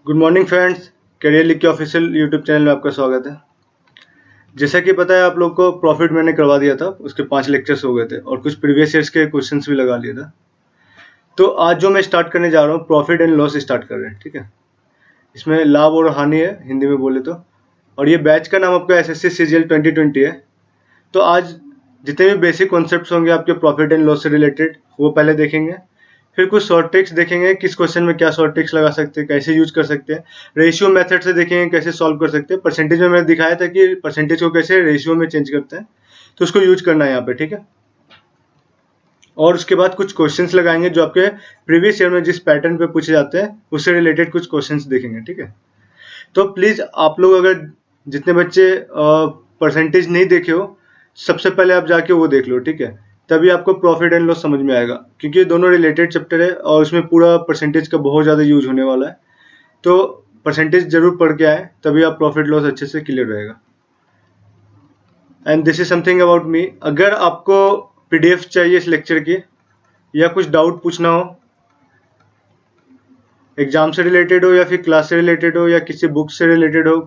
Good morning friends. Career लिख के official YouTube channel में आपका स्वागत है। जैसा कि पता है आप लोग को, प्रॉफिट मैंने करवा दिया था, उसके 5 लेक्चर्स हो गए थे और कुछ प्रीवियस ईयर्स के क्वेश्चंस भी लगा लिया था। तो आज जो मैं स्टार्ट करने जा रहा हूँ, प्रॉफिट एंड लॉस स्टार्ट कर रहे हैं। ठीक है, इसमें लाभ और हानि है हिंदी में बोले तो। और ये बैच का नाम आपका एसएससी सीजीएल 2020 है। तो आज जितने भी बेसिक कॉन्सेप्ट्स होंगे आपके प्रॉफिट एंड लॉस से रिलेटेड, वो पहले देखेंगे। फिर कुछ शॉर्ट ट्रिक्स देखेंगे, किस क्वेश्चन में क्या शॉर्ट ट्रिक्स लगा सकते हैं, कैसे यूज कर सकते हैं। रेशियो मेथड से देखेंगे कैसे सॉल्व कर सकते हैं। परसेंटेज में मैंने दिखाया था कि परसेंटेज को कैसे रेशियो में चेंज करते हैं, तो उसको यूज करना है यहाँ पे। ठीक है, और उसके बाद कुछ क्वेश्चंस लगाएंगे जो आपके प्रीवियस ईयर में जिस पैटर्न पे पूछे जाते हैं उससे रिलेटेड कुछ क्वेश्चंस देखेंगे। ठीक है, तो प्लीज आप लोग अगर जितने बच्चे परसेंटेज नहीं देखे हो, सबसे पहले आप जाके वो देख लो। ठीक है, तभी आपको प्रॉफिट एंड लॉस समझ में आएगा, क्योंकि ये दोनों रिलेटेड चैप्टर है और उसमें पूरा परसेंटेज का बहुत ज़्यादा यूज होने वाला है। तो परसेंटेज जरूर पढ़ के आए, तभी आप प्रॉफिट लॉस अच्छे से क्लियर रहेगा। And this is something about me. अगर आपको पीडीएफ चाहिए इस लेक्चर की, या कुछ डाउट पूछना हो, एग्जाम से रिलेटेड हो या फिर क्लास से रिलेटेड हो या किसी बुक से रिलेटेड हो,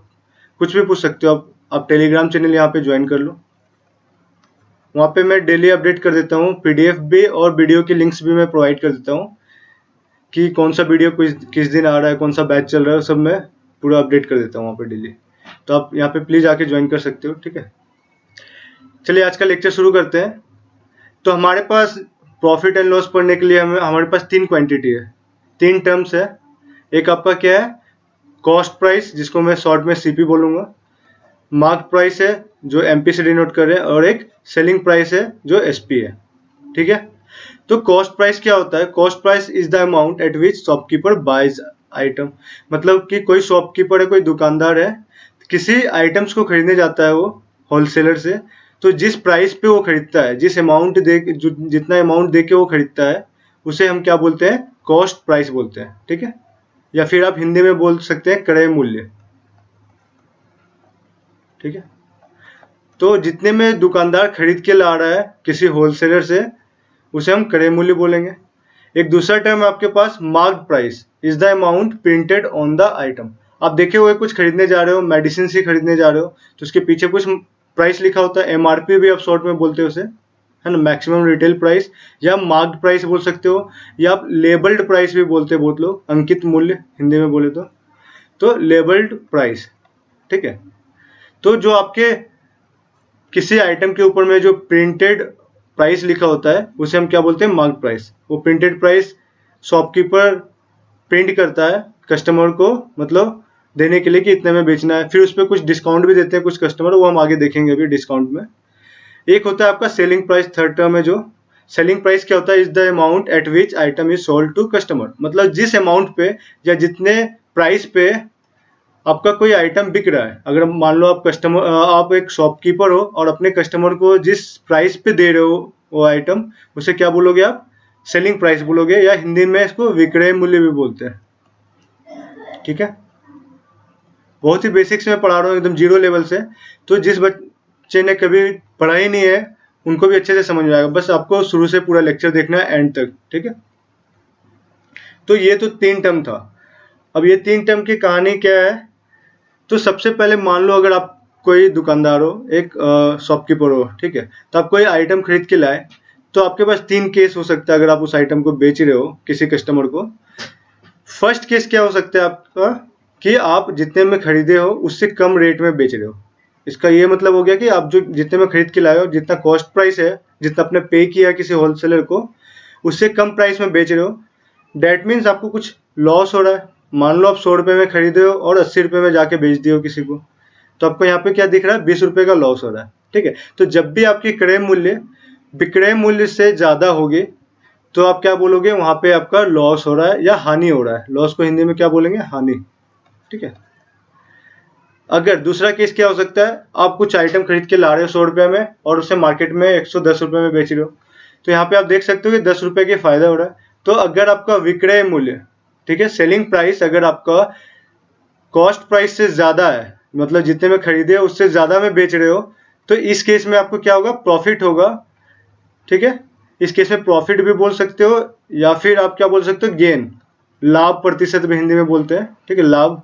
कुछ भी पूछ सकते हो आप टेलीग्राम चैनल यहाँ पे ज्वाइन कर लो। वहाँ पे मैं डेली अपडेट कर देता हूँ, पीडीएफ भी और वीडियो की लिंक्स भी मैं प्रोवाइड कर देता हूँ कि कौन सा वीडियो किस दिन आ रहा है, कौन सा बैच चल रहा है, सब मैं पूरा अपडेट कर देता हूँ वहाँ पे डेली। तो आप यहाँ पे प्लीज़ आके ज्वाइन कर सकते हो। ठीक है, चलिए आज का लेक्चर शुरू करते हैं। तो हमारे पास प्रॉफिट एंड लॉस पढ़ने के लिए हमारे पास 3 क्वांटिटी है, 3 टर्म्स है। एक आपका क्या है, कॉस्ट प्राइस, जिसको मैं शॉर्ट में सीपी बोलूँगा। मार्क प्राइस है जो एमपी से डिनोट कर रहे हैं, और एक सेलिंग प्राइस है जो एसपी है। ठीक है, तो कॉस्ट प्राइस क्या होता है? Cost price is the amount at which shopkeeper buys item. मतलब कि कोई शॉपकीपर है, कोई दुकानदार है, किसी आइटम्स को खरीदने जाता है वो होलसेलर से, तो जिस प्राइस पे वो खरीदता है, जिस अमाउंट दे, जितना अमाउंट दे के वो खरीदता है, उसे हम क्या बोलते हैं? कॉस्ट प्राइस बोलते हैं। ठीक है, या फिर आप हिंदी में बोल सकते हैं क्रय मूल्य। ठीक है, तो जितने में दुकानदार खरीद के ला रहा है किसी होलसेलर से, उसे हम क्रय मूल्य बोलेंगे। एक दूसरा टर्म है आपके पास, marked price is the amount printed on the item. आप देखे हुए कुछ खरीदने जा रहे हो, मेडिसिन ही खरीदने जा रहे हो, तो उसके पीछे कुछ प्राइस लिखा होता है, एमआरपी भी आप शॉर्ट में बोलते हो उसे, है ना, मैक्सिमम रिटेल प्राइस, या मार्क्ड प्राइस बोल सकते हो, या आप लेबल्ड प्राइस भी बोलते हैं बहुत लोग, अंकित मूल्य हिंदी में बोले तो लेबल्ड प्राइस। ठीक है, तो जो आपके किसी आइटम के ऊपर में जो प्रिंटेड प्राइस लिखा होता है उसे हम क्या बोलते हैं? Mark price. वो प्रिंटेड प्राइस शॉपकीपर प्रिंट करता है कस्टमर को, मतलब देने के लिए कि इतने में बेचना है। फिर उस पर कुछ डिस्काउंट भी देते हैं कुछ कस्टमर, वो हम आगे देखेंगे अभी डिस्काउंट में। एक होता है आपका सेलिंग प्राइस, थर्ड टर्म है जो सेलिंग प्राइस क्या होता है? Is the amount at which item is sold to customer. मतलब जिस अमाउंट पे या जितने प्राइस पे आपका कोई आइटम बिक रहा है। अगर मान लो आप एक शॉपकीपर हो और अपने कस्टमर को जिस प्राइस पे दे रहे हो वो आइटम, उसे क्या बोलोगे आप? सेलिंग प्राइस बोलोगे, या हिंदी में इसको विक्रय मूल्य भी बोलते हैं। ठीक है, बहुत ही बेसिक्स में पढ़ा रहा हूँ, एकदम जीरो लेवल से। तो जिस बच्चे ने कभी पढ़ा ही नहीं है उनको भी अच्छे से समझ में आएगा। बस आपको शुरू से पूरा लेक्चर देखना है एंड तक। ठीक है, तो ये तो 3 टर्म था। अब ये 3 टर्म की कहानी क्या है? तो सबसे पहले मान लो अगर आप कोई दुकानदार हो, एक शॉपकीपर हो, ठीक है, तो आप कोई आइटम खरीद के लाए, तो आपके पास 3 केस हो सकता है अगर आप उस आइटम को बेच रहे हो किसी कस्टमर को। फर्स्ट केस क्या हो सकता है आपका, कि आप जितने में खरीदे हो उससे कम रेट में बेच रहे हो। इसका ये मतलब हो गया कि आप जो जितने में खरीद के लाए हो, जितना कॉस्ट प्राइस है, जितना आपने पे किया किसी होलसेलर को, उससे कम प्राइस में बेच रहे हो। डेट मीन्स आपको कुछ लॉस हो रहा है। मान लो आप 100 रुपये में खरीदे हो और 80 रुपये में जाके बेच दिए हो किसी को, तो आपको यहाँ पे क्या दिख रहा है? 20 रुपये का लॉस हो रहा है। ठीक है, तो जब भी आपकी क्रय मूल्य विक्रय मूल्य से ज्यादा होगी, तो आप क्या बोलोगे? वहां पे आपका लॉस हो रहा है या हानि हो रहा है। लॉस को हिंदी में क्या बोलेंगे? हानि। ठीक है, अगर दूसरा केस क्या हो सकता है, आप कुछ आइटम खरीद के ला रहे हो 100 रुपये में और उसे मार्केट में 110 रुपये में बेच रहे हो, तो यहाँ पे आप देख सकते हो कि 10 रुपये के फायदा हो रहा है। तो अगर आपका विक्रय मूल्य, ठीक है, सेलिंग प्राइस, अगर आपका कॉस्ट प्राइस से ज्यादा है, मतलब जितने में खरीदे उससे ज्यादा में बेच रहे हो, तो इस केस में आपको क्या होगा? प्रॉफिट होगा। ठीक है, इस केस में प्रॉफिट भी बोल सकते हो, या फिर आप क्या बोल सकते हो? गेन। लाभ प्रतिशत भी हिंदी में बोलते हैं, ठीक है, लाभ।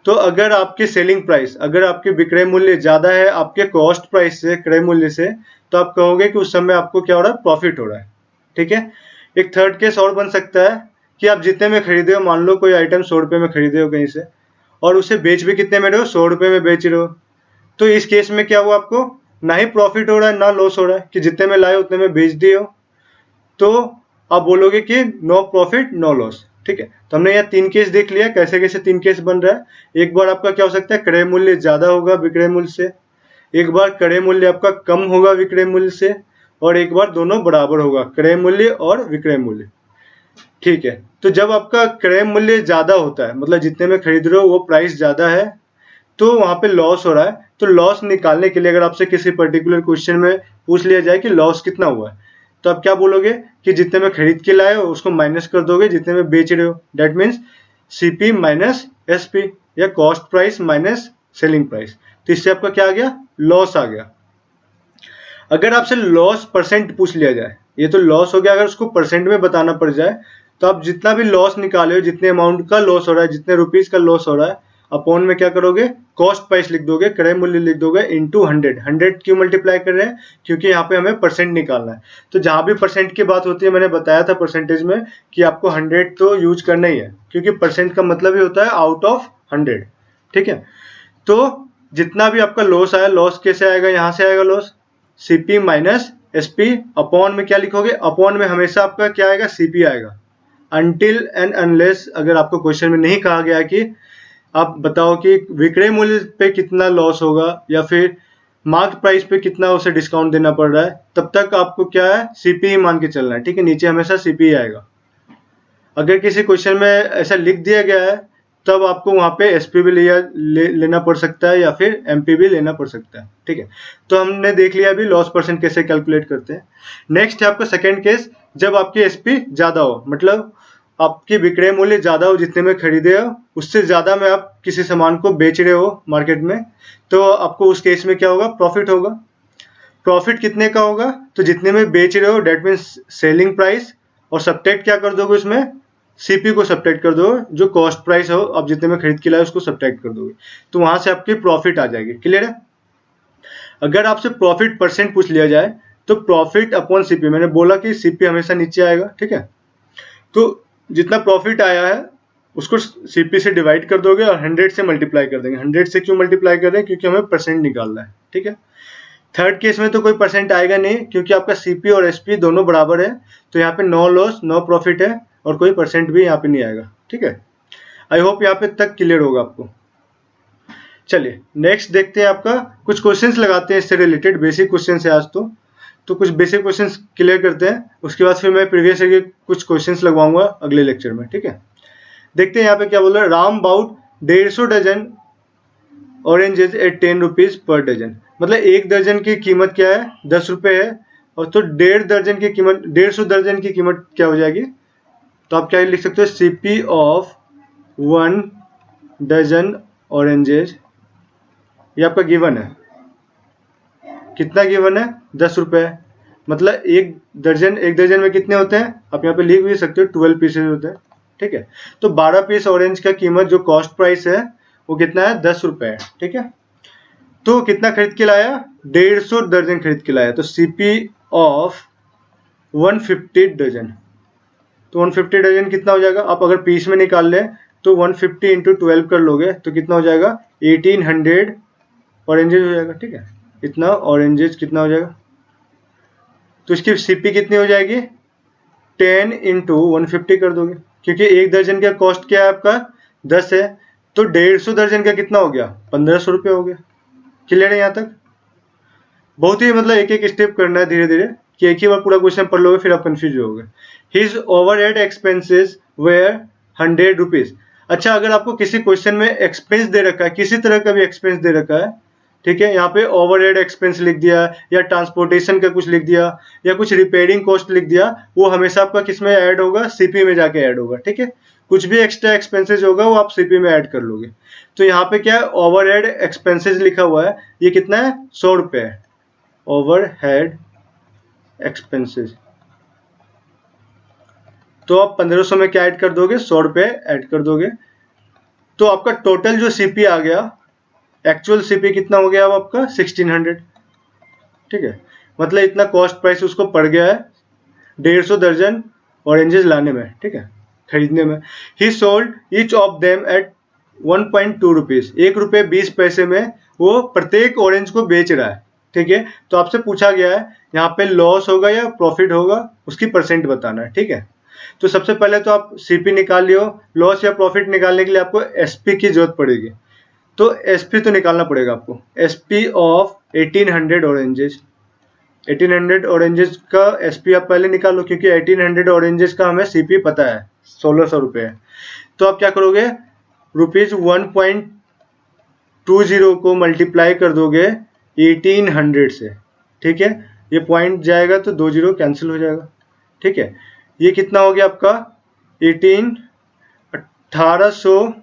तो अगर आपके सेलिंग प्राइस, अगर आपके विक्रय मूल्य ज्यादा है आपके कॉस्ट प्राइस से, क्रय मूल्य से, तो आप कहोगे कि उस समय आपको क्या हो रहा है, प्रॉफिट हो रहा है, ठीक है। एक थर्ड केस और बन सकता है कि आप जितने में खरीदे हो, मान लो कोई आइटम 100 रुपए में खरीदे हो कहीं से, और उसे बेच भी कितने में रहे हो, 100 रुपए में बेच रहे हो। तो इस केस में क्या हुआ, आपको ना ही प्रॉफिट हो रहा है ना लॉस हो रहा है, कि जितने में लाए उतने में बेच दिए हो। तो आप बोलोगे कि नो प्रॉफिट नो लॉस, ठीक है। तो हमने यहाँ 3 केस देख लिया, कैसे कैसे 3 केस बन रहा है। एक बार आपका क्या हो सकता है, क्रय मूल्य ज्यादा होगा विक्रय मूल्य से, एक बार क्रय मूल्य आपका कम होगा विक्रय मूल्य से, और एक बार दोनों बराबर होगा, क्रय मूल्य और विक्रय मूल्य, ठीक है। तो जब आपका क्रय मूल्य ज्यादा होता है, मतलब जितने में खरीद रहे हो वो प्राइस ज्यादा है, तो वहां पे लॉस हो रहा है। तो लॉस निकालने के लिए अगर आपसे किसी पर्टिकुलर क्वेश्चन में पूछ लिया जाए कि लॉस कितना हुआ है, तो आप क्या बोलोगे कि जितने में खरीद के लाए हो उसको माइनस कर दोगे जितने में बेच रहे हो। That means CP minus SP, या cost price minus selling price. तो इससे आपका क्या आ गया, लॉस आ गया। अगर आपसे लॉस परसेंट पूछ लिया जाए, ये तो लॉस हो गया, अगर उसको परसेंट में बताना पड़ जाए, तो आप जितना भी लॉस निकाले हो, जितने अमाउंट का लॉस हो रहा है, जितने रुपीज का लॉस हो रहा है, अपॉन में क्या करोगे, कॉस्ट प्राइस लिख दोगे, क्रय मूल्य लिख दोगे, इनटू 100। 100 क्यों मल्टीप्लाई कर रहे हैं, क्योंकि यहाँ पे हमें परसेंट निकालना है। तो जहां भी परसेंट की बात होती है, मैंने बताया था परसेंटेज में कि आपको 100 तो यूज करना ही है, क्योंकि परसेंट का मतलब ही होता है आउट ऑफ 100, ठीक है। तो जितना भी आपका लॉस आया, लॉस कैसे आएगा, यहाँ से आएगा loss, CP minus SP, upon में क्या लिखोगे, अपॉन में हमेशा आपका क्या आएगा, सीपी आएगा। अनटिल एंड अनलेस अगर आपको क्वेश्चन में नहीं कहा गया कि आप बताओ कि विक्रय मूल्य पे कितना लॉस होगा या फिर मार्केट प्राइस पे कितना उसे डिस्काउंट देना पड़ रहा है, तब तक आपको क्या है, सीपी ही मान के चलना है, ठीक है। नीचे हमेशा सीपी ही आएगा। अगर किसी क्वेश्चन में ऐसा लिख दिया गया है, तब आपको वहां पे एसपी भी लेना पड़ सकता है या फिर एमपी भी लेना पड़ सकता है, ठीक है। तो हमने देख लिया अभी लॉस परसेंट कैसे कैलकुलेट करते हैं। नेक्स्ट है आपका सेकंड केस, जब आपकी एसपी ज्यादा हो, मतलब आपकी विक्रय मूल्य ज्यादा हो, जितने में खरीदे हो उससे ज्यादा में आप किसी सामान को बेच रहे हो मार्केट में, तो आपको उस केस में क्या होगा, प्रॉफिट होगा। प्रॉफिट कितने का होगा, तो जितने में बेच रहे हो, डेट मीन्स सेलिंग प्राइस, और सब्ट्रैक्ट क्या कर दोगे उसमें, सीपी को सब्ट्रैक्ट कर दो, जो कॉस्ट प्राइस हो आप जितने में खरीद के लाए उसको सब्ट्रैक्ट कर दोगे, तो वहां से आपकी प्रॉफिट आ जाएगी। क्लियर है। अगर आपसे प्रॉफिट परसेंट पूछ लिया जाए, तो प्रॉफिट अपॉन सीपी, मैंने बोला कि सीपी हमेशा नीचे आएगा, ठीक है। तो जितना प्रॉफिट आया है उसको सीपी से डिवाइड कर दोगे और 100 से मल्टीप्लाई कर देंगे। 100 से क्यों मल्टीप्लाई कर रहे हैं, क्योंकि हमें परसेंट निकालना है, ठीक है। थर्ड केस में तो कोई परसेंट आएगा नहीं, क्योंकि आपका सीपी और एसपी दोनों बराबर है, तो यहाँ पे नो लॉस नो प्रॉफिट है, और कोई परसेंट भी यहाँ पे नहीं आएगा, ठीक है। आई होप यहाँ पे तक क्लियर होगा आपको। चलिए नेक्स्ट देखते हैं, आपका कुछ क्वेश्चंस लगाते हैं इससे रिलेटेड, बेसिक क्वेश्चन है आज तो कुछ बेसिक क्वेश्चंस क्लियर करते हैं, उसके बाद फिर मैं प्रीवियस ईयर के कुछ क्वेश्चंस लगवाऊंगा अगले लेक्चर में, ठीक है। देखते हैं यहाँ पे क्या बोल रहा है, Ram bought 150 dozen oranges at 10 rupees per dozen, मतलब एक दर्जन की कीमत क्या है, 10 रुपए है, और तो 1.5 दर्जन की कीमत, 150 दर्जन की कीमत क्या हो जाएगी, तो आप क्या लिख सकते हो, सीपी ऑफ 1 डजन ऑरेंजेस, ये आपका गिवन है, कितना गिवन है, 10 रुपए, मतलब एक दर्जन में कितने होते हैं, आप यहाँ पे लिख भी सकते हो 12 पीसेस होते हैं, ठीक है। तो 12 पीस ऑरेंज का कीमत जो कॉस्ट प्राइस है वो कितना है, 10 रुपए है, ठीक है। तो कितना खरीद के लाया, 150 दर्जन खरीद के लाया, तो सीपी ऑफ 150 डजन, तो 150 डजन कितना हो जाएगा, आप अगर पीस में निकाल लें तो 150 इंटू 12 कर लोगे तो कितना हो जाएगा, 1800 ऑरेंजेस हो जाएगा, ठीक है। इतना ऑरेंजेस कितना हो जाएगा, तो इसकी सीपी कितनी हो जाएगी, 10 इंटू 150 कर दोगे, क्योंकि एक दर्जन का कॉस्ट क्या है आपका, 10 है, तो 150 दर्जन का कितना हो गया, 1500 रुपये हो गया। क्लियर है यहाँ तक। बहुत ही मतलब एक एक स्टेप करना है धीरे धीरे, कि एक ही बार पूरा क्वेश्चन पढ़ लोगे फिर आप कंफ्यूज होगे। His overhead expenses were 100 rupees. अच्छा, अगर आपको किसी क्वेश्चन में एक्सपेंस दे रखा है, किसी तरह का भी एक्सपेंस दे रखा है, ठीक है, यहाँ पे ओवरहेड एक्सपेंस लिख दिया या ट्रांसपोर्टेशन का कुछ लिख दिया या कुछ रिपेयरिंग कॉस्ट लिख दिया, वो हमेशा आपका किस में ऐड होगा, सीपी में जाके ऐड होगा, ठीक है। कुछ भी एक्स्ट्रा एक्सपेंसेस होगा वो आप सीपी में ऐड कर लोगे। तो यहाँ पे क्या है, ओवरहेड एक्सपेंसेस लिखा हुआ है, ये कितना है, 100 रुपये है, ओवरहेड एक्सपेंसेस, तो आप 1500 में क्या ऐड कर दोगे, 100 रुपये ऐड कर दोगे। तो आपका टोटल जो सीपी आ गया, एक्चुअल सीपी कितना हो गया अब आपका 1600। ठीक है, मतलब इतना कॉस्ट प्राइस उसको पड़ गया है 150 दर्जन ऑरेंजेस लाने में, ठीक है, खरीदने में। ही sold each of them at 1.2 rupees, 1 रुपये 20 पैसे में वो प्रत्येक ऑरेंज को बेच रहा है। ठीक है, तो आपसे पूछा गया है यहाँ पे लॉस होगा या प्रॉफिट होगा, उसकी परसेंट बताना है। ठीक है, तो सबसे पहले तो आप सीपी निकाल लियो। लॉस या प्रॉफिट निकालने के लिए आपको एसपी की जरूरत पड़ेगी, तो एसपी तो निकालना पड़ेगा आपको। एसपी ऑफ 1800 ऑरेंजेस, 1800 ऑरेंजेस का एसपी आप पहले निकालो, क्योंकि 1800 ऑरेंजेस का हमें सीपी पता है 1600 रुपये है। तो आप क्या करोगे, ₹1.20 को मल्टीप्लाई कर दोगे 1800 से। ठीक है, ये पॉइंट जाएगा तो 2 जीरो कैंसिल हो जाएगा। ठीक है, ये कितना हो गया आपका 1800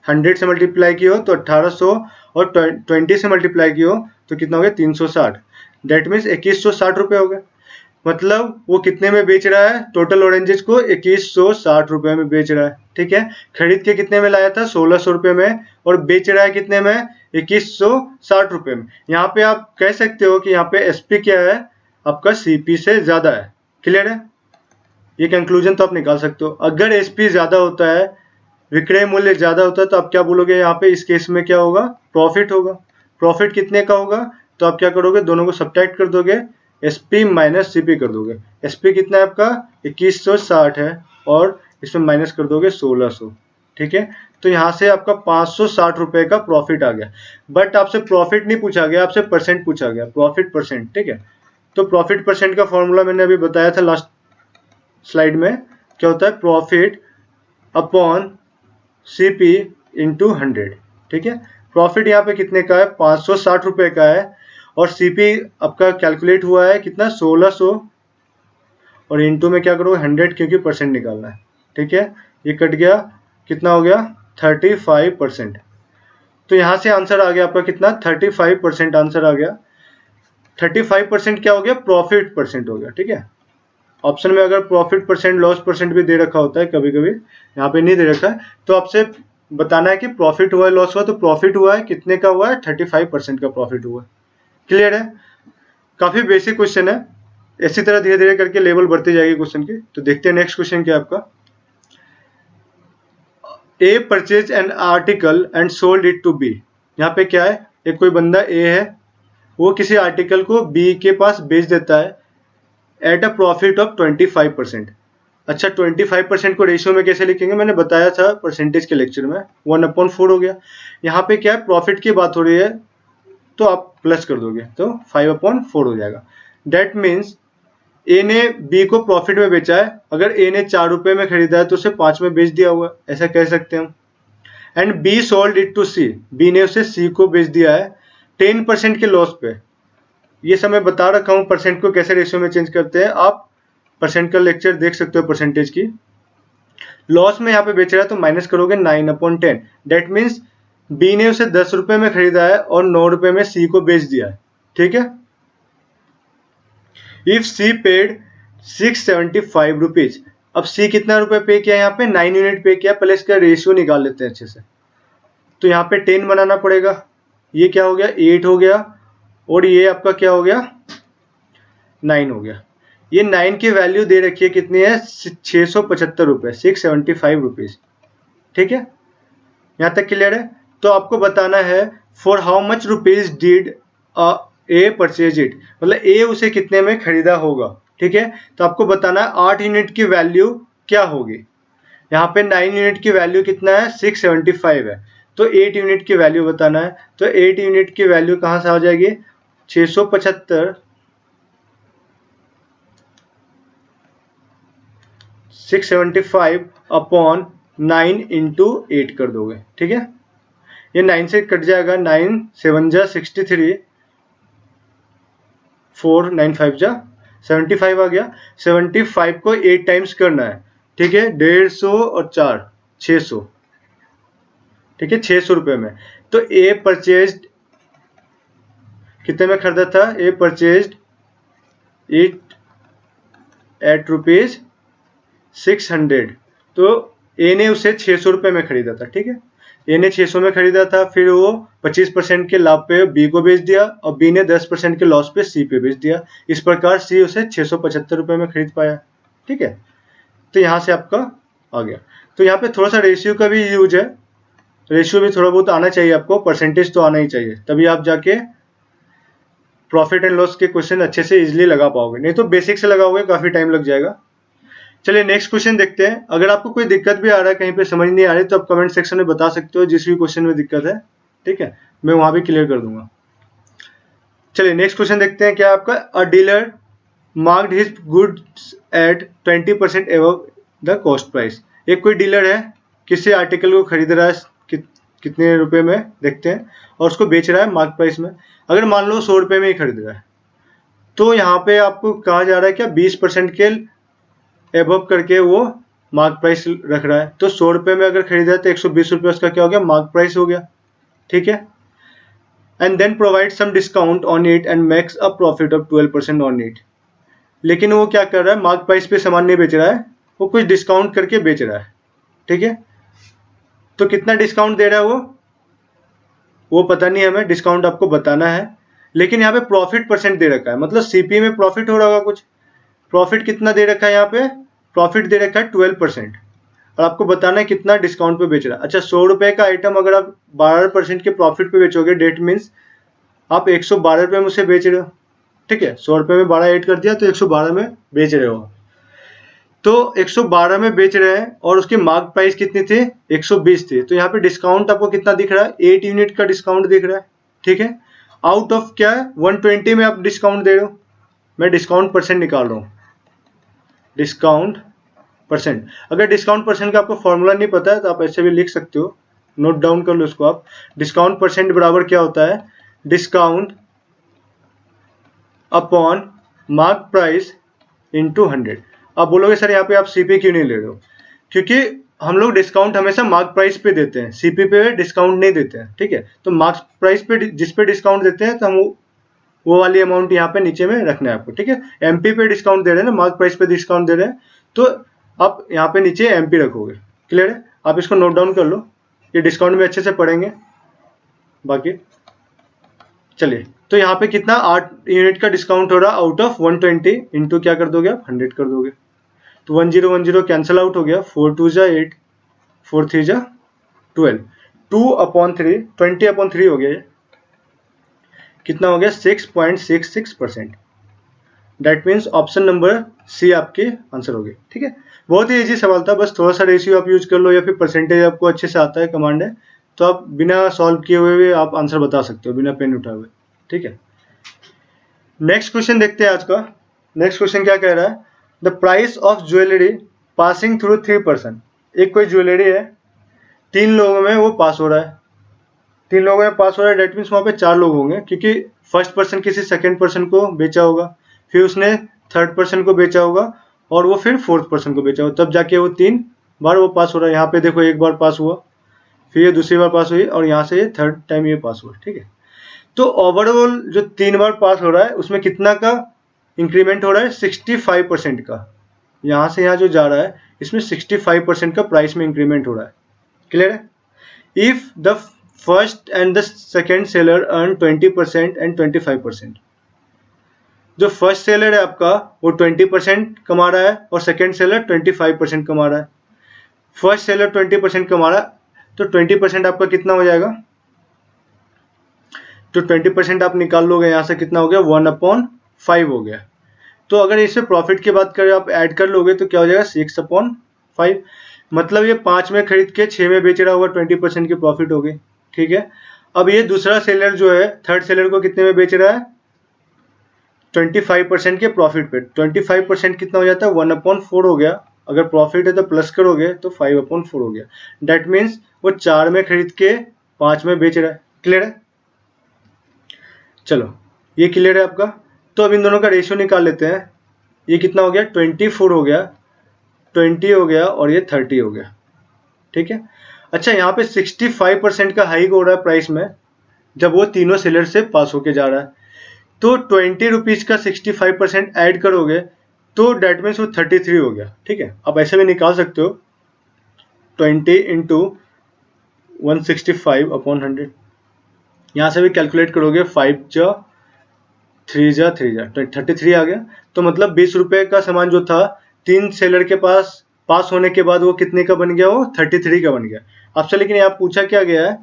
100 से मल्टीप्लाई किया हो तो 1800 और 20 से मल्टीप्लाई किया हो तो कितना हो गया 360। दैट मीन्स 2160 रुपये हो गए। मतलब वो कितने में बेच रहा है, टोटल ऑरेंजेस को 2160 रुपये में बेच रहा है। ठीक है, खरीद के कितने में लाया था 1600 रुपये में, और बेच रहा है कितने में 2160 रुपये में। यहाँ पे आप कह सकते हो कि यहाँ पे एसपी क्या है आपका सीपी से ज्यादा है। क्लियर है, ये कंक्लूजन तो आप निकाल सकते हो। अगर एसपी ज्यादा होता है, विक्रय मूल्य ज्यादा होता है, तो आप क्या बोलोगे यहाँ पे, इस केस में क्या होगा, प्रॉफिट होगा। प्रॉफिट कितने का होगा, तो आप क्या करोगे, दोनों को सब्ट्रैक्ट कर दोगे, एसपी माइनस सीपी कर दोगे। एसपी कितना है आपका 2160 है, और इसमें माइनस कर दोगे 1600। ठीक है, तो यहाँ से आपका 560 रुपये का प्रॉफिट आ गया। बट आपसे प्रॉफिट नहीं पूछा गया, आपसे परसेंट पूछा गया, प्रॉफिट परसेंट। ठीक है, तो प्रॉफिट परसेंट का फॉर्मूला मैंने अभी बताया था लास्ट स्लाइड में। क्या होता है, प्रॉफिट अपॉन सीपी इंटू 100। ठीक है, प्रॉफिट यहाँ पे कितने का है 560 रुपये का है, और सीपी आपका कैलकुलेट हुआ है कितना 1600, और इंटू में क्या करोगे 100, क्योंकि परसेंट निकालना है। ठीक है, ये कट गया, कितना हो गया 35%। तो यहाँ से आंसर आ गया आपका कितना 35% आंसर आ गया। 35% क्या हो गया, प्रॉफिट परसेंट हो गया। ठीक है, ऑप्शन में अगर प्रॉफिट परसेंट लॉस परसेंट भी दे रखा होता है कभी कभी, यहाँ पे नहीं दे रखा है, तो आपसे बताना है कि प्रॉफिट हुआ है लॉस हुआ। तो प्रॉफिट हुआ है कितने का हुआ है 35% का प्रॉफिट हुआ है। क्लियर है, काफी बेसिक क्वेश्चन है। इसी तरह धीरे धीरे करके लेवल बढ़ती जाएगी क्वेश्चन की। तो देखते हैं नेक्स्ट क्वेश्चन क्या है आपका। A purchase an article and sold it to B. यहाँ पे क्या है, एक कोई बंदा ए है, वो किसी आर्टिकल को बी के पास बेच देता है एट अ प्रॉफिट ऑफ 25%। अच्छा, 25% को रेशियो में कैसे लिखेंगे, मैंने बताया था परसेंटेज के लेक्चर में, 1/4 हो गया। यहाँ पे क्या है, प्रॉफिट की बात हो रही है, तो आप प्लस कर दोगे तो 5/4 हो जाएगा। दैट मीन्स ए ने बी को प्रॉफिट में बेचा है। अगर ए ने 4 रुपये में खरीदा है तो उसे 5 में बेच दिया हुआ, ऐसा कह सकते हैं हम। And B sold it to C, B ने उसे सी को बेच दिया है 10% के लॉस पे। ये सब मैं बता रखा हूँ परसेंट को कैसे रेशियो में चेंज करते हैं, आप परसेंट का लेक्चर देख सकते हो परसेंटेज की। लॉस में यहाँ पे बेच रहा है तो माइनस करोगे 9/10। डेट मीन्स बी ने उसे 10 रुपये में खरीदा है और 9 रुपये में सी को बेच दिया है। ठीक है, इफ सी पेड 675 रुपीज। अब सी कितना रुपए पे किया, यहाँ पे 9 यूनिट पे किया। पहले इसका रेशियो निकाल लेते हैं अच्छे से। तो यहाँ पे 10 बनाना पड़ेगा, ये क्या हो गया 8 हो गया, और ये आपका क्या हो गया 9 हो गया। ये 9 की वैल्यू दे रखी है कितनी है 675 रुपये, 675 रुपीज। ठीक है, यहाँ तक क्लियर है। तो आपको बताना है for how much rupees did a purchase it, मतलब ए उसे कितने में खरीदा होगा। ठीक है, तो आपको बताना है 8 यूनिट की वैल्यू क्या होगी। यहाँ पे 9 यूनिट की वैल्यू कितना है 675 है, तो 8 यूनिट की वैल्यू बताना है। तो 8 यूनिट की वैल्यू कहाँ से आ जाएगी 675 675 अपॉन 9 इंटू 8 कर दोगे। ठीक है, ये 9 से कट जाएगा, 9 7 जा 63, 4 9 5 जा 75 आ गया। 75 को 8 टाइम्स करना है। ठीक है, 150 और 4 600। ठीक है, 600 रुपये में। तो ए परचेज कितने में खरीदा था, ए परचेज इट एट रुपीज़ 600। तो ए ने उसे 600 रुपये में खरीदा था, ठीक है। ए ने 600 में खरीदा था, फिर वो 25% के लाभ पे बी को बेच दिया और बी ने 10% के लॉस पे सी पे बेच दिया। इस प्रकार सी उसे 675 रुपये में खरीद पाया, ठीक है। तो यहाँ से आपका आ गया। तो यहाँ पे थोड़ा सा रेशियो का भी यूज है, रेशियो भी थोड़ा बहुत आना चाहिए आपको, परसेंटेज तो आना ही चाहिए, तभी आप जाके प्रॉफिट एंड लॉस के क्वेश्चन अच्छे से इजीली लगा पाओगे, नहीं तो बेसिक से लगाओगे काफी टाइम लग जाएगा। चलिए नेक्स्ट क्वेश्चन देखते हैं। अगर आपको कोई दिक्कत भी आ रहा है, कहीं पे समझ नहीं आ रही, तो आप कमेंट सेक्शन में बता सकते हो जिस भी क्वेश्चन में दिक्कत है, ठीक है, मैं वहां भी क्लियर कर दूंगा। चलिए नेक्स्ट क्वेश्चन देखते हैं। क्या आपका अ dealer marked his goods at 20% above the cost price. एक कोई डीलर है, किसी आर्टिकल को खरीद रहा है कितने रुपए में देखते हैं, और उसको बेच रहा है मार्क प्राइस में। अगर मान लो 100 रुपये में ही खरीद रहा है, तो यहाँ पे आपको कहा जा रहा है क्या 20% के एबव करके वो मार्क प्राइस रख रहा है। तो 100 रुपये में अगर खरीदा है तो 120 रुपये उसका क्या हो गया, मार्क प्राइस हो गया, ठीक है। And then provide some discount on it and makes a profit of 12% on it. लेकिन वो क्या कर रहा है, मार्क प्राइस पे सामान नहीं बेच रहा है, वो कुछ डिस्काउंट करके बेच रहा है, ठीक है। तो कितना डिस्काउंट दे रहा है वो पता नहीं, हमें डिस्काउंट आपको बताना है। लेकिन यहाँ पे प्रॉफिट परसेंट दे रखा है, मतलब सीपी में प्रॉफिट हो रहा होगा कुछ। प्रॉफिट कितना दे रखा है, यहाँ पे प्रॉफिट दे रखा है 12%, और आपको बताना है कितना डिस्काउंट पे बेच रहा है। अच्छा 100 रुपये का आइटम अगर आप 12% के प्रॉफिट पे बेचोगे, डेट मीन्स आप 112 रुपये में उसे बेच रहे हो, ठीक है। 100 रुपये में 12 ऐड कर दिया तो 112 में बेच रहे हो। तो 112 में बेच रहे हैं और उसकी मार्क प्राइस कितनी थी, 120 थी। तो यहाँ पे डिस्काउंट आपको कितना दिख रहा है, 8 यूनिट का डिस्काउंट दिख रहा है, ठीक है। आउट ऑफ क्या है, 120 में आप डिस्काउंट दे रहे हो। मैं डिस्काउंट परसेंट निकाल रहा हूँ, डिस्काउंट परसेंट। अगर डिस्काउंट परसेंट का आपको फॉर्मूला नहीं पता है तो आप ऐसे भी लिख सकते हो, नोट डाउन कर लो इसको आप। डिस्काउंट परसेंट बराबर क्या होता है, discount upon mark price into 100। आप बोलोगे सर यहाँ पे आप सीपी क्यों नहीं ले रहे हो, क्योंकि हम लोग डिस्काउंट हमेशा मार्क प्राइस पे देते हैं, सीपी पे डिस्काउंट नहीं देते हैं, ठीक है। तो मार्क प्राइस पे जिस पे डिस्काउंट देते हैं तो हम वो वाली अमाउंट यहाँ पे नीचे में रखना है आपको, ठीक है। एमपी पे डिस्काउंट दे रहे हैं ना, मार्क प्राइस पे डिस्काउंट दे रहे हैं, तो आप यहाँ पे नीचे एमपी रखोगे, क्लियर है। आप इसको नोट डाउन कर लो, ये डिस्काउंट में अच्छे से पढ़ेंगे बाकी। चलिए तो यहाँ पे कितना 8 यूनिट का डिस्काउंट हो रहा है आउट ऑफ 120, इंटू क्या कर दोगे आप 100 कर दोगे, तो 1010 कैंसिल आउट हो गया, 4 2 जा 8, 4 3 जा 12, 2/3 20/3 हो गया, ये कितना हो गया 6.66%। That means option number C आपके आंसर हो गए, ठीक है। बहुत ही इजी सवाल था, बस थोड़ा सा रेशियो आप यूज कर लो या फिर परसेंटेज आपको अच्छे से आता है, कमांड है, तो आप बिना सॉल्व किए हुए भी आप आंसर बता सकते हो बिना पेन उठाए हुए, ठीक है। नेक्स्ट क्वेश्चन देखते हैं आज का। नेक्स्ट क्वेश्चन क्या कह रहा है, the price of jewellery passing through 3 person. एक कोई ज्वेलरी है, 3 लोगों में वो पास हो रहा है, 3 लोगों में पास हो रहा है, डेट मीन्स वहाँ पे 4 लोग होंगे, क्योंकि फर्स्ट पर्सन किसी सेकेंड पर्सन को बेचा होगा, फिर उसने थर्ड पर्सन को बेचा होगा, और वो फिर फोर्थ पर्सन को बेचा होगा, तब जाके वो 3 बार वो पास हो रहा है। यहाँ पे देखो एक बार पास हुआ, फिर ये दूसरी बार पास हुई, और यहाँ से ये थर्ड टाइम ये पास हुआ, ठीक है। तो ओवरऑल जो 3 बार पास हो रहा है उसमें कितना का इंक्रीमेंट हो रहा है, 65% का। यहाँ से यहाँ जो जा रहा है इसमें 65% का प्राइस में इंक्रीमेंट हो रहा है, क्लियर है। If the first and the second seller earn 20% and 25%। जो फर्स्ट सेलर है आपका वो 20% कमा रहा है और सेकेंड सेलर 25% कमा रहा है। फर्स्ट सेलर 20% कमा रहा है, तो 20% आपका कितना हो जाएगा, तो 20% आप निकाल लोगे, यहाँ से कितना हो गया 1/5 हो गया। तो अगर इसे प्रॉफिट की बात करें, आप ऐड कर लोगे तो क्या हो जाएगा 6/5, मतलब ये 5 में खरीद के 6 में बेच रहा होगा, 20% की प्रॉफिट हो गई, ठीक है। अब ये दूसरा सेलर जो है, थर्ड सेलर को कितने में बेच रहा है, 25% के प्रॉफिट पे। 25% कितना हो जाता है 1/4 हो गया, अगर प्रॉफिट है तो प्लस करोगे तो 5/4 हो गया। डेट मीन्स वो 4 में खरीद के 5 में बेच रहा है, क्लियर है। चलो ये क्लियर है आपका। तो अब इन दोनों का रेशियो निकाल लेते हैं। ये कितना हो गया 24 हो गया, 20 हो गया, और ये 30 हो गया, ठीक है। अच्छा यहाँ पे 65% का हाइक हो रहा है प्राइस में, जब वो तीनों सेलर से पास होके जा रहा है। तो 20 रुपीज़ का 65% ऐड करोगे तो डेट मीन्स वो 33 हो गया। ठीक है, आप ऐसे भी निकाल सकते हो 20 इंटू 165/100। यहाँ से भी कैलकुलेट करोगे 5 जा 3 जा 3 जा 33 आ गया। तो मतलब 20 रुपए का सामान जो था 3 सेलर के पास होने के बाद वो कितने का बन गया, वो 33 का बन गया आपसे। लेकिन यहाँ पूछा क्या गया है,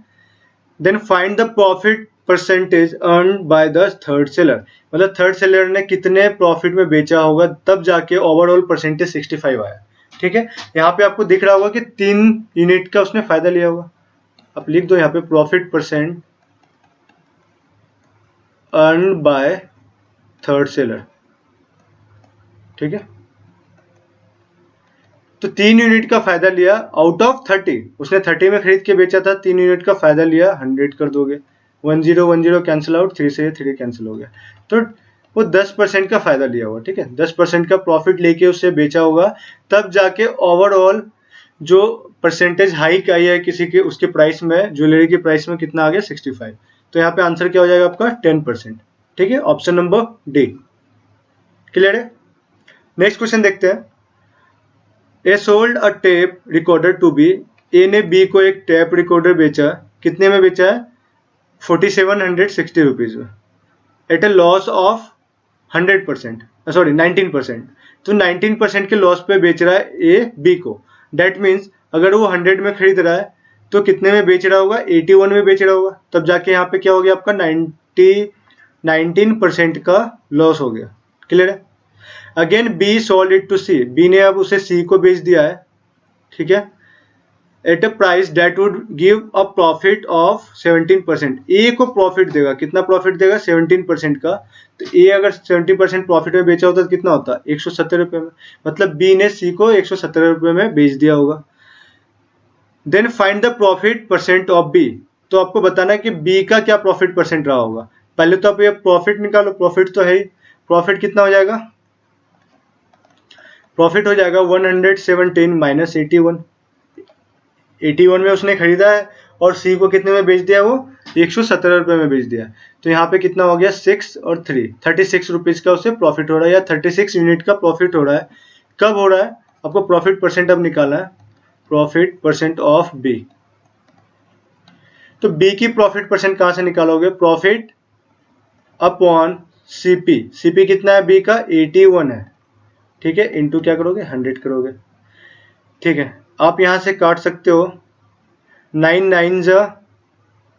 then find the profit percentage earn by the third seller. मतलब थर्ड सेलर ने कितने प्रॉफिट में बेचा होगा, तब जाके ओवरऑल परसेंटेज 65 आया। ठीक है, यहाँ पे आपको दिख रहा होगा कि 3 यूनिट का उसने फायदा लिया होगा। आप लिख दो यहाँ पे profit percent earn by third seller. ठीक है, तो 3 यूनिट का फायदा लिया आउट ऑफ 30। उसने 30 में खरीद के बेचा था, 3 यूनिट का फायदा लिया, 100 कर दोगे। 10 कैंसिल आउट, 3 से 3 कैंसिल हो गया। तो वो 10% का फायदा लिया हुआ। ठीक है, 10% का प्रॉफिट लेके उससे बेचा होगा, तब जाके ओवरऑल जो परसेंटेज हाइक आई है किसी के उसके प्राइस में, ज्वेलरी की प्राइस में कितना आ गया, 65। तो यहाँ पे आंसर क्या हो जाएगा आपका, 10%। ठीक है, ऑप्शन नंबर डी। क्लियर है। नेक्स्ट क्वेश्चन देखते हैं। A sold a tape recorder to B. A ने बी को एक टेप रिकॉर्डर बेचा। कितने में बेचा है, 4760 रुपीज में, at a loss of 100%, sorry 19%। तो 19% के लॉस पे बेच रहा है ए बी को। डेट मीन्स अगर वो 100 में खरीद रहा है तो कितने में बेच रहा होगा, 81 में बेच रहा होगा। तब जाके यहाँ पे क्या हो गया आपका, 19% का लॉस हो गया। क्लियर है। Again B sold it to C. B ने अब उसे सी को बेच दिया है। ठीक है, at a price that would give a profit of 17%। A को प्रॉफिट देगा, कितना प्रॉफिट देगा, 17% का। तो ए अगर 17% प्रॉफिट में बेचा होता तो कितना होता, 170 रुपए में। मतलब बी ने सी को 170 रुपए में बेच दिया होगा। Then find the profit percent of B. तो आपको बताना है कि बी का क्या प्रॉफिट परसेंट रहा होगा। पहले तो आप ये प्रॉफिट निकालो, प्रॉफिट तो है ही। प्रॉफिट कितना हो जाएगा, प्रॉफिट हो जाएगा 117 माइनस 81। 81 में उसने खरीदा है और सी को कितने में बेच दिया, वो 117 रुपए में बेच दिया। तो यहाँ पे कितना हो गया, 6 और 3, 36 रुपीज का उसे प्रॉफिट हो रहा है, या 36 यूनिट का प्रॉफिट हो रहा है। कब हो रहा है, आपको प्रॉफिट परसेंट अब निकालना है, प्रॉफिट परसेंट ऑफ बी। तो बी की प्रॉफिट परसेंट कहां से निकालोगे, प्रॉफिट अपॉन सीपी। सीपी कितना है बी का, 81 है। ठीक है, इंटू क्या करोगे, 100 करोगे। ठीक है, आप यहां से काट सकते हो, 9 9 जा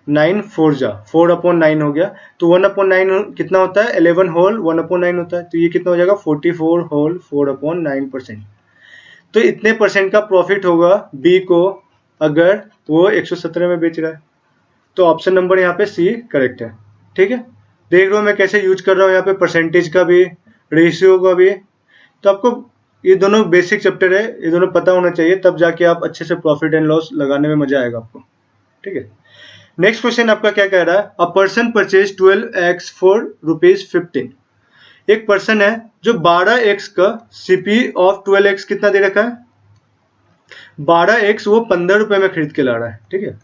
9 4 जा 4/9 हो गया। तो 1/9 कितना होता है, 11 होल 1/9 होता है। तो ये कितना हो जाएगा, 44 होल 4/9%। तो इतने परसेंट का प्रॉफिट होगा बी को अगर वो 117 में बेच रहा है। तो ऑप्शन नंबर यहाँ पे सी करेक्ट है। ठीक है, देख रहे हो मैं कैसे यूज कर रहा हूँ यहाँ पे, परसेंटेज का भी, रेशियो का भी। तो आपको ये दोनों बेसिक चैप्टर है, ये दोनों पता होना चाहिए, तब जाके आप अच्छे से प्रॉफिट एंड लॉस लगाने में मजा आएगा आपको। ठीक है, नेक्स्ट क्वेश्चन आपका क्या कह रहा है, a person purchase 12x for ₹15। एक पर्सन है जो 12x का सीपी ऑफ 12x कितना दे रखा है, 12x वो 15 रुपए में खरीद के ला रहा है। ठीक है,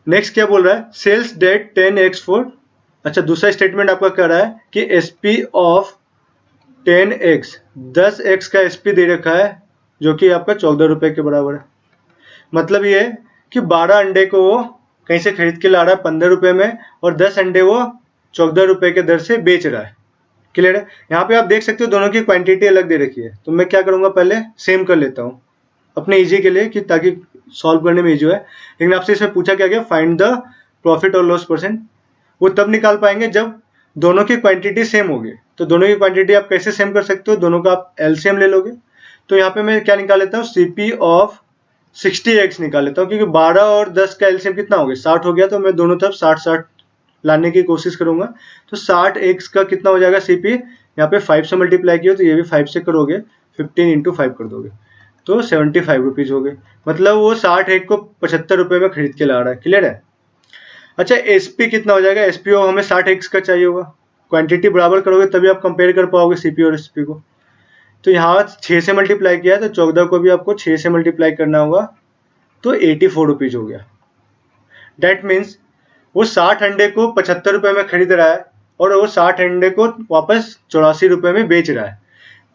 नेक्स्ट क्या बोल रहा है, सेल्स डेट 10x फॉर, अच्छा दूसरा स्टेटमेंट आपका कह रहा है कि एसपी ऑफ 10x, 10x का एसपी दे रखा है जो कि आपका 14 रुपए के बराबर है। मतलब ये कि 12 अंडे को वो कहीं से खरीद के ला रहा है 15 रुपए में, और 10 अंडे वो 14 रुपए के दर से बेच रहा है। क्लियर है। यहाँ पे आप देख सकते हो दोनों की क्वांटिटी अलग दे रखी है। तो मैं क्या करूंगा, पहले सेम कर लेता हूँ अपने इजी के लिए, कि ताकि सॉल्व करने में इजी है। लेकिन आपसे इसमें पूछा क्या गया, फाइंड द प्रॉफिट और लॉस परसेंट। वो तब निकाल पाएंगे जब दोनों की क्वांटिटी सेम होगी। तो दोनों की क्वांटिटी आप कैसे सेम कर सकते हो, दोनों का आप एलसीएम ले लोगे। तो यहाँ पे मैं क्या निकाल लेता हूँ, सीपी ऑफ 60x निकाल लेता हूँ, क्योंकि 12 और 10 का एलसीएम कितना हो गया, 60 हो गया। तो मैं दोनों तरफ 60 लाने की कोशिश करूंगा। तो 60x का कितना हो जाएगा सीपी, यहाँ पे 5 से मल्टीप्लाई किया तो ये भी 5 से करोगे, 15 इंटू 5 कर दोगे तो 75 रुपीज हो गए। मतलब वो 60x को 75 रुपए में खरीद के ला रहा है। क्लियर है। अच्छा एसपी कितना हो जाएगा, एसपी हमें 60x का चाहिए होगा, क्वांटिटी बराबर करोगे तभी आप कंपेयर कर पाओगे सीपी और एसपी को। तो यहाँ 6 से मल्टीप्लाई किया तो 14 को भी आपको 6 से मल्टीप्लाई करना होगा, तो 84 रुपीज हो गया। डेट मीन्स वो 60 अंडे को 75 रुपए में खरीद रहा है और वो 60 अंडे को वापस 84 रुपए में बेच रहा है।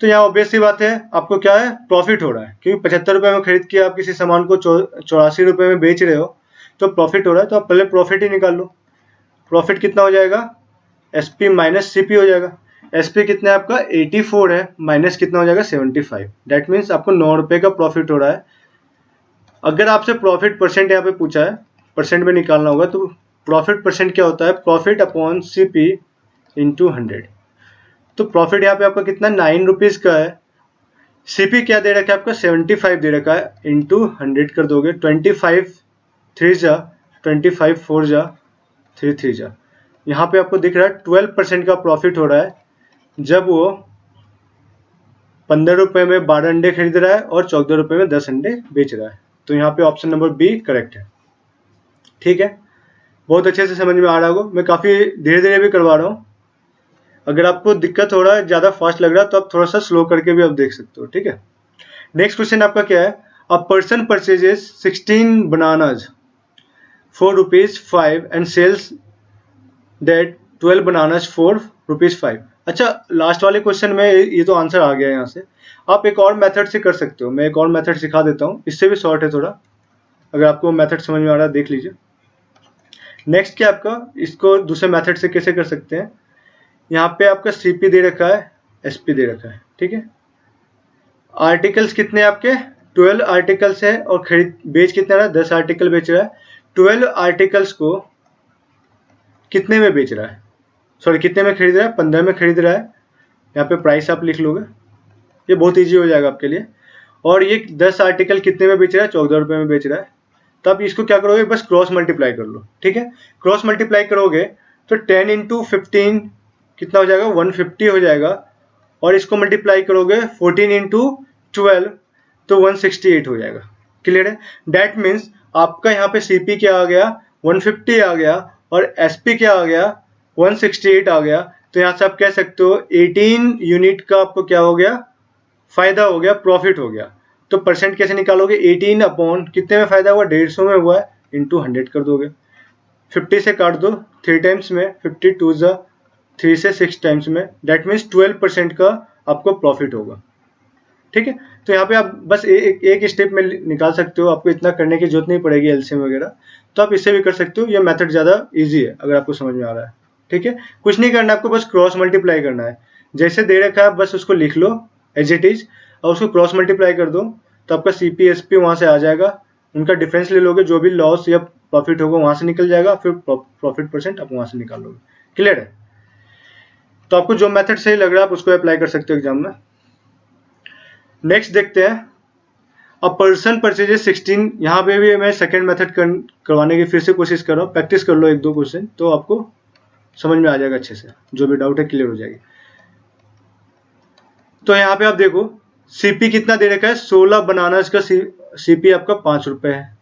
तो यहाँ ऑब्वियस सी बात है, आपको क्या है, प्रॉफिट हो रहा है, क्योंकि 75 रुपये में खरीद के आप किसी सामान को 84 रुपये में बेच रहे हो तो प्रॉफिट हो रहा है। तो आप पहले प्रॉफिट ही निकाल लो। प्रॉफिट कितना हो जाएगा, एसपी माइनस सीपी हो जाएगा। एसपी कितना है आपका 84 है, माइनस कितना हो जाएगा 75। दैट मीन्स आपको 9 रुपये का प्रॉफिट हो रहा है। अगर आपसे प्रॉफिट परसेंट यहाँ पे पूछा है, परसेंट में निकालना होगा, तो प्रॉफिट परसेंट क्या होता है, प्रॉफिट अपॉन सीपी इंटू 100। तो प्रॉफिट यहाँ पे आपका कितना 9 रुपीज का है, सीपी क्या दे रखा है आपका 75 दे रखा है, इंटू 100 कर दोगे, 25 3 जा 25 4 जा 3 3 जा, यहाँ पे आपको दिख रहा है 12% का प्रॉफिट हो रहा है जब वो 15 रुपये में 12 अंडे खरीद रहा है और 14 रुपये में 10 अंडे बेच रहा है। तो यहाँ पे ऑप्शन नंबर बी करेक्ट है। ठीक है, बहुत अच्छे से समझ में आ रहा होगा। मैं काफ़ी धीरे धीरे भी करवा रहा हूँ, अगर आपको दिक्कत हो रहा है, ज़्यादा फास्ट लग रहा है, तो आप थोड़ा सा स्लो करके भी आप देख सकते हो। ठीक है, नेक्स्ट क्वेश्चन आपका क्या है, a person purchases 16 bananas for ₹5 and sells that 12 bananas for ₹5। अच्छा, लास्ट वाले क्वेश्चन में ये तो आंसर आ गया है यहाँ से। आप एक और मेथड से कर सकते हो, मैं एक और मेथड सिखा देता हूँ, इससे भी शॉर्ट है थोड़ा। अगर आपको मेथड समझ में आ रहा है देख लीजिए। नेक्स्ट क्या आपका, इसको दूसरे मेथड से कैसे कर सकते हैं, यहाँ पे आपका सीपी दे रखा है, एसपी दे रखा है। ठीक है, आर्टिकल्स कितने आपके 12 आर्टिकल्स है और खरीद बेच कितना रहा है, 10 आर्टिकल बेच रहा है। 12 आर्टिकल्स को कितने में बेच रहा है, सॉरी कितने में खरीद रहा है, 15 में खरीद रहा है। यहाँ पे प्राइस आप लिख लोगे, ये बहुत इजी हो जाएगा आपके लिए। और ये 10 आर्टिकल कितने में बेच रहा है, 14 रुपये में बेच रहा है। तब इसको क्या करोगे, बस क्रॉस मल्टीप्लाई कर लो। ठीक है, क्रॉस मल्टीप्लाई करोगे तो 10 इंटू 15 कितना हो जाएगा, 150 हो जाएगा। और इसको मल्टीप्लाई करोगे 14 इंटू 12 तो 168 हो जाएगा। क्लियर है, डैट मीन्स आपका यहाँ पे सीपी क्या आ गया, 150 आ गया, और एसपी क्या आ गया, 168 आ गया। तो यहाँ से आप कह सकते हो 18 यूनिट का आपको क्या हो गया, फायदा हो गया, प्रॉफिट हो गया। तो परसेंट कैसे निकालोगे, 18 अपॉन कितने में फायदा हुआ, 150 में हुआ है, इंटू 100 कर दोगे। 50 से काट दो 3 टाइम्स में, 52 जा 3 से 6 टाइम्स में, दैट मीन्स 12% का आपको प्रॉफिट होगा। ठीक है, तो यहाँ पे आप बस एक स्टेप में निकाल सकते हो, आपको इतना करने की जरूरत नहीं पड़ेगी एलसीएम वगैरह। तो आप इससे भी कर सकते हो, ये मेथड ज़्यादा इजी है अगर आपको समझ में आ रहा है। ठीक है, कुछ नहीं करना, आपको बस क्रॉस मल्टीप्लाई करना है। जैसे दे रखा है बस उसको लिख लो एज इट इज, और उसको क्रॉस मल्टीप्लाई कर दो, तो आपका सीपी एसपी वहाँ से आ जाएगा। उनका डिफरेंस ले लोगे, जो भी लॉस या प्रॉफिट होगा वहाँ से निकल जाएगा, फिर प्रॉफिट परसेंट आप वहाँ से निकाल लोगे। क्लियर है, तो आपको जो मेथड सही लग रहा है आप उसको अप्लाई कर सकते हो एग्जाम में। नेक्स्ट देखते हैं, अ पर्सन परचेजेस 16। यहाँ पे भी मैं सेकेंड मेथड करवाने की फिर से कोशिश कर रहा हूँ, प्रैक्टिस कर लो 1-2 क्वेश्चन तो आपको समझ में आ जाएगा अच्छे से, जो भी डाउट है क्लियर हो जाएगी। तो यहाँ पे आप देखो सीपी कितना दे रखा है, 16 बनाना का सीपी आपका 5 रुपये है,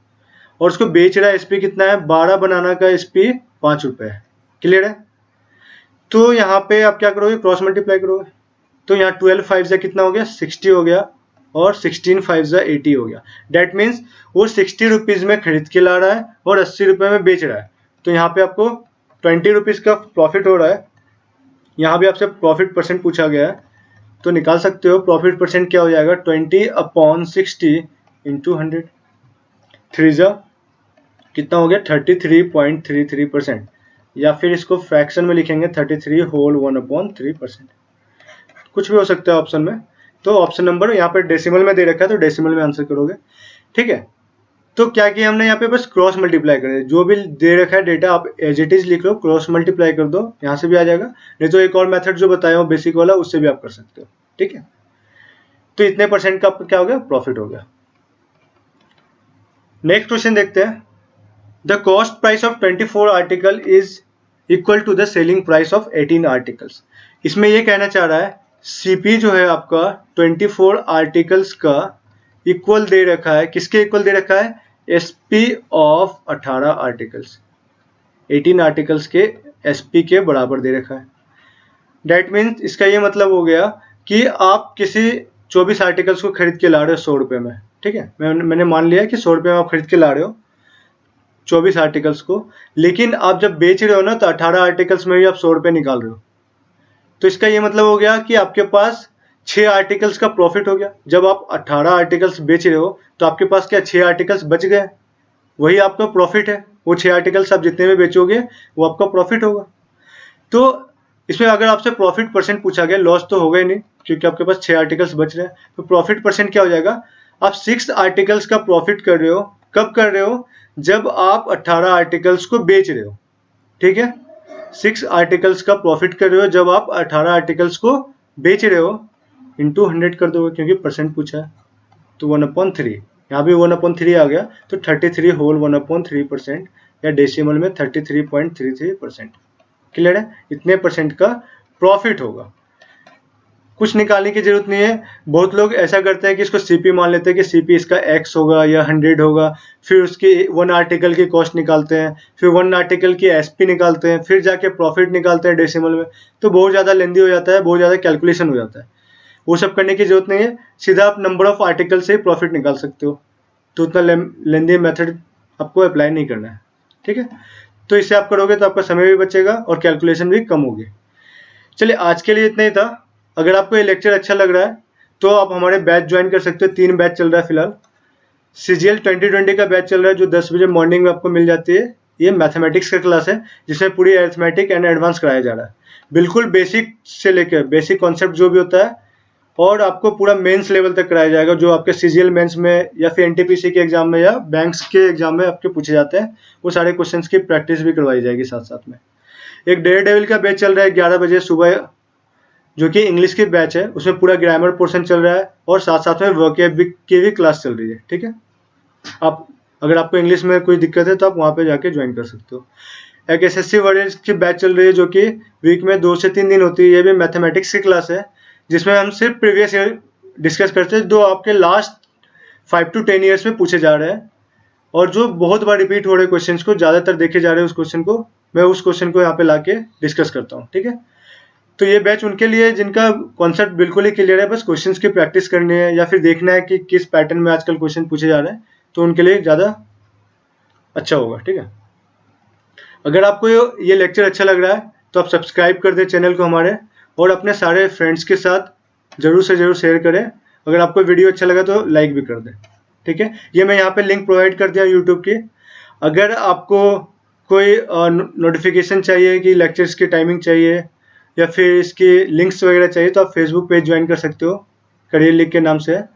और उसको बेच रहा है एसपी कितना है, 12 बनाना का एसपी 5 रुपये है। क्लियर है, तो यहाँ पे आप क्या करोगे, क्रॉस मल्टीप्लाई करोगे, तो यहाँ 12 5 जा कितना हो गया, 60 हो गया, और 16 5 जा 80 हो गया। डैट मीन्स वो 60 रुपीज़ में खरीद के ला रहा है और 80 रुपये में बेच रहा है। तो यहाँ पे आपको 20 रुपीज़ का प्रॉफिट हो रहा है। यहाँ भी आपसे प्रॉफिट परसेंट पूछा गया है, तो निकाल सकते हो प्रॉफिट परसेंट क्या हो जाएगा, 20 अपॉन 60 इंटू 100। 3 जा कितना हो गया, 33.33%, या फिर इसको फ्रैक्शन में लिखेंगे 33 होल 1/3%, कुछ भी हो सकता है ऑप्शन में। तो ऑप्शन नंबर यहाँ पे डेसिमल में दे रखा है, तो डेसिमल में आंसर करोगे। ठीक है, तो क्या किया हमने यहाँ पे, बस क्रॉस मल्टीप्लाई कर, जो भी दे रखा है डेटा आप एज इट इज लिख लो, क्रॉस मल्टीप्लाई कर दो, यहाँ से भी आ जाएगा। नहीं तो एक और मेथड जो बताया हो बेसिक वाला, उससे भी आप कर सकते हो। ठीक है, तो इतने परसेंट का आपका क्या हो गया, प्रॉफिट हो गया। नेक्स्ट क्वेश्चन देखते हैं, the cost price of 24 article is equal to the selling price of 18 articles. इसमें ये कहना चाह रहा है सीपी जो है आपका 24 आर्टिकल्स का इक्वल दे रखा है, किसके इक्वल दे रखा है, एसपी ऑफ 18 आर्टिकल्स, 18 आर्टिकल्स के एसपी के बराबर दे रखा है। डैट मीन्स इसका ये मतलब हो गया कि आप किसी 24 आर्टिकल्स को खरीद के ला रहे हो 100 रुपये में। ठीक है, मैंने मान लिया कि 100 रुपये में आप खरीद के ला रहे हो 24 आर्टिकल्स को, लेकिन आप जब बेच रहे हो ना, तो 18 आर्टिकल्स में भी आप 100 रुपये निकाल रहे हो। तो इसका ये मतलब हो गया कि आपके पास 6 आर्टिकल्स का प्रॉफिट हो गया। जब आप 18 आर्टिकल्स बेच रहे हो तो आपके पास क्या 6 आर्टिकल्स बच गए, वही आपका प्रॉफिट है। वो 6 आर्टिकल्स आप जितने में बेचोगे वो आपका प्रॉफिट होगा। तो इसमें अगर आपसे प्रॉफिट परसेंट पूछा गया, लॉस तो होगा ही नहीं क्योंकि आपके पास 6 आर्टिकल्स बच रहे हैं। तो प्रॉफिट परसेंट क्या हो जाएगा, आप 6 आर्टिकल्स का प्रॉफिट कर रहे हो। कब कर रहे हो, जब आप 18 आर्टिकल्स को बेच रहे हो। ठीक है, 6 आर्टिकल्स का प्रॉफिट कर रहे हो जब आप 18 आर्टिकल्स को बेच रहे हो, इंटू 100 कर दोगे क्योंकि परसेंट पूछा है। तो 1/3, यहाँ भी 1/3 आ गया, तो 33 होल 1/3% या डेसिमल में 33.33%। क्लियर है, इतने परसेंट का प्रॉफिट होगा। कुछ निकालने की जरूरत नहीं है। बहुत लोग ऐसा करते हैं कि इसको सीपी मान लेते हैं कि सीपी इसका x होगा या 100 होगा, फिर उसकी 1 आर्टिकल की कॉस्ट निकालते हैं, फिर 1 आर्टिकल की एसपी निकालते हैं, फिर जाके प्रॉफिट निकालते हैं डेसिमल में। तो बहुत ज़्यादा लेंदी हो जाता है, बहुत ज़्यादा कैलकुलेशन हो जाता है। वो सब करने की जरूरत नहीं है, सीधा आप नंबर ऑफ आर्टिकल से ही प्रॉफिट निकाल सकते हो। तो उतना लेंदी मेथड आपको अप्लाई नहीं करना है। ठीक है, तो इससे आप करोगे तो आपका समय भी बचेगा और कैलकुलेशन भी कम होगी। चलिए, आज के लिए इतना ही था। अगर आपको ये लेक्चर अच्छा लग रहा है तो आप हमारे बैच ज्वाइन कर सकते हो। 3 बैच चल रहा है फिलहाल। CGL 2020 का बैच चल रहा है जो 10 बजे मॉर्निंग में आपको मिल जाती है। ये मैथमेटिक्स का क्लास है जिसमें पूरी अरिथमेटिक एंड एडवांस कराया जा रहा है, बिल्कुल बेसिक से लेकर बेसिक कॉन्सेप्ट जो भी होता है, और आपको पूरा मेंस लेवल तक कराया जाएगा। जो आपके CGL मेंस में या फिर NTPC के एग्जाम में या बैंक्स के एग्जाम में आपके पूछे जाते हैं, वो सारे क्वेश्चंस की प्रैक्टिस भी करवाई जाएगी साथ साथ में। एक डेयर डेविल का बैच चल रहा है 11 बजे सुबह, जो कि इंग्लिश की बैच है। उसमें पूरा ग्रामर पोर्शन चल रहा है और साथ साथ में वोकैब की भी क्लास चल रही है। ठीक है, आप अगर आपको इंग्लिश में कोई दिक्कत है तो आप वहाँ पे जाके ज्वाइन कर सकते हो। एक SSC वर्ड की बैच चल रही है जो कि वीक में 2 से 3 दिन होती है। ये भी मैथमेटिक्स की क्लास है जिसमें हम सिर्फ प्रीवियस ईयर डिस्कस करते हैं जो आपके लास्ट 5 to 10 ईयर्स में पूछे जा रहे हैं, और जो बहुत बार रिपीट हो रहे क्वेश्चंस को ज़्यादातर देखे जा रहे हैं, उस क्वेश्चन को मैं उस क्वेश्चन को यहाँ पे लाके डिस्कस करता हूँ। ठीक है, तो ये बैच उनके लिए जिनका कॉन्सेप्ट बिल्कुल ही क्लियर है, बस क्वेश्चंस की प्रैक्टिस करनी है या फिर देखना है कि किस पैटर्न में आजकल क्वेश्चन पूछे जा रहे हैं, तो उनके लिए ज़्यादा अच्छा होगा। ठीक है, अगर आपको ये लेक्चर अच्छा लग रहा है तो आप सब्सक्राइब कर दें चैनल को हमारे, और अपने सारे फ्रेंड्स के साथ ज़रूर से ज़रूर शेयर करें। अगर आपको वीडियो अच्छा लगा तो लाइक भी कर दें। ठीक है, ये मैं यहाँ पे लिंक प्रोवाइड कर दिया यूट्यूब की। अगर आपको कोई नोटिफिकेशन चाहिए कि लेक्चर्स की टाइमिंग चाहिए या फिर इसकी लिंक्स वगैरह चाहिए तो आप फेसबुक पेज ज्वाइन कर सकते हो, करियर लीग के नाम से है।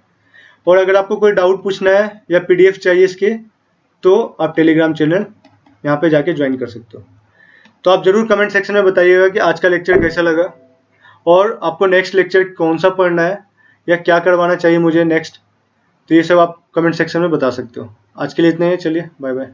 और अगर आपको कोई डाउट पूछना है या PDF चाहिए इसकी, तो आप टेलीग्राम चैनल यहाँ पे जाके ज्वाइन कर सकते हो। तो आप ज़रूर कमेंट सेक्शन में बताइएगा कि आज का लेक्चर कैसा लगा, और आपको नेक्स्ट लेक्चर कौन सा पढ़ना है या क्या करवाना चाहिए मुझे नेक्स्ट। तो ये सब आप कमेंट सेक्शन में बता सकते हो। आज के लिए इतना ही, चलिए बाय बाय।